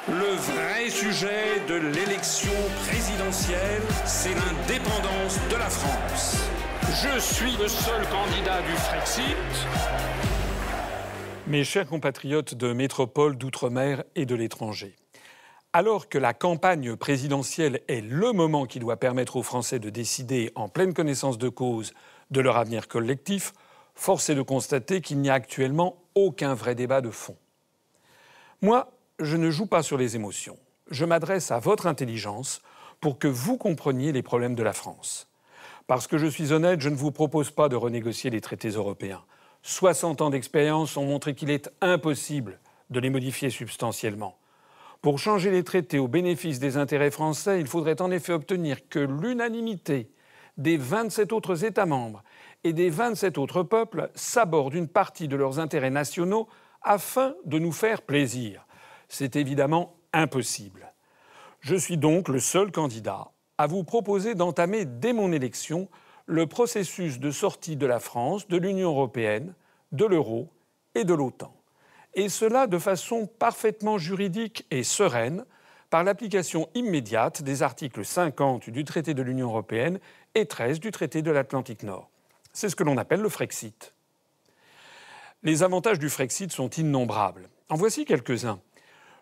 Le vrai sujet de l'élection présidentielle, c'est l'indépendance de la France. Je suis le seul candidat du Frexit. Mes chers compatriotes de métropole, d'outre-mer et de l'étranger, alors que la campagne présidentielle est le moment qui doit permettre aux Français de décider en pleine connaissance de cause de leur avenir collectif, force est de constater qu'il n'y a actuellement aucun vrai débat de fond. Moi, je ne joue pas sur les émotions. Je m'adresse à votre intelligence pour que vous compreniez les problèmes de la France. Parce que je suis honnête, je ne vous propose pas de renégocier les traités européens. 60 ans d'expérience ont montré qu'il est impossible de les modifier substantiellement. Pour changer les traités au bénéfice des intérêts français, il faudrait en effet obtenir que l'unanimité des 27 autres États membres et des 27 autres peuples s'abordent une partie de leurs intérêts nationaux afin de nous faire plaisir. C'est évidemment impossible. Je suis donc le seul candidat à vous proposer d'entamer dès mon élection le processus de sortie de la France de l'Union européenne, de l'euro et de l'OTAN. Et cela de façon parfaitement juridique et sereine, par l'application immédiate des articles 50 du traité de l'Union européenne et 13 du traité de l'Atlantique Nord. C'est ce que l'on appelle le Frexit. Les avantages du Frexit sont innombrables. En voici quelques-uns.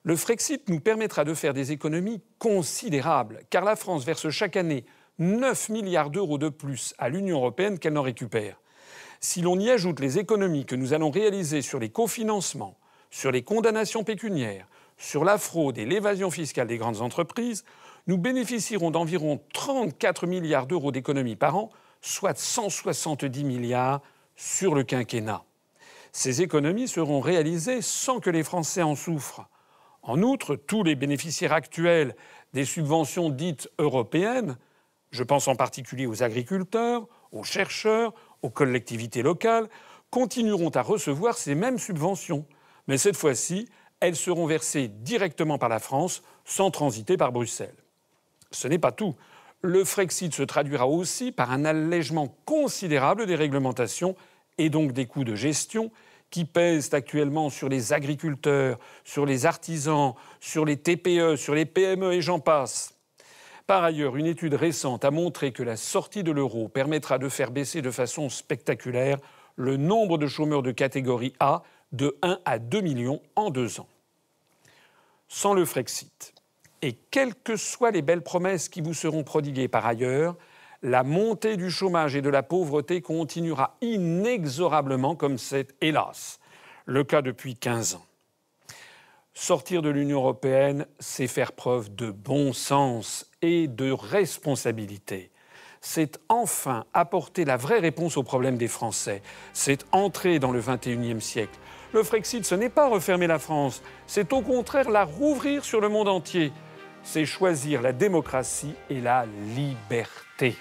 Le Frexit nous permettra de faire des économies considérables, car la France verse chaque année 9 milliards d'euros de plus à l'Union européenne qu'elle n'en récupère. Si l'on y ajoute les économies que nous allons réaliser sur les cofinancements, sur les condamnations pécuniaires, sur la fraude et l'évasion fiscale des grandes entreprises, nous bénéficierons d'environ 34 milliards d'euros d'économies par an, soit 170 milliards sur le quinquennat. Ces économies seront réalisées sans que les Français en souffrent. En outre, tous les bénéficiaires actuels des subventions dites européennes, je pense en particulier aux agriculteurs, aux chercheurs, aux collectivités locales, continueront à recevoir ces mêmes subventions. Mais cette fois-ci, elles seront versées directement par la France, sans transiter par Bruxelles. Ce n'est pas tout. Le Frexit se traduira aussi par un allègement considérable des réglementations et donc des coûts de gestion qui pèsent actuellement sur les agriculteurs, sur les artisans, sur les TPE, sur les PME et j'en passe. Par ailleurs, une étude récente a montré que la sortie de l'euro permettra de faire baisser de façon spectaculaire le nombre de chômeurs de catégorie A de 1 à 2 millions en 2 ans. Sans le Frexit, et quelles que soient les belles promesses qui vous seront prodiguées par ailleurs, la montée du chômage et de la pauvreté continuera inexorablement comme c'est, hélas, le cas depuis 15 ans. Sortir de l'Union européenne, c'est faire preuve de bon sens et de responsabilité. C'est enfin apporter la vraie réponse aux problèmes des Français. C'est entrer dans le XXIe siècle. Le Frexit, ce n'est pas refermer la France, c'est au contraire la rouvrir sur le monde entier. C'est choisir la démocratie et la liberté.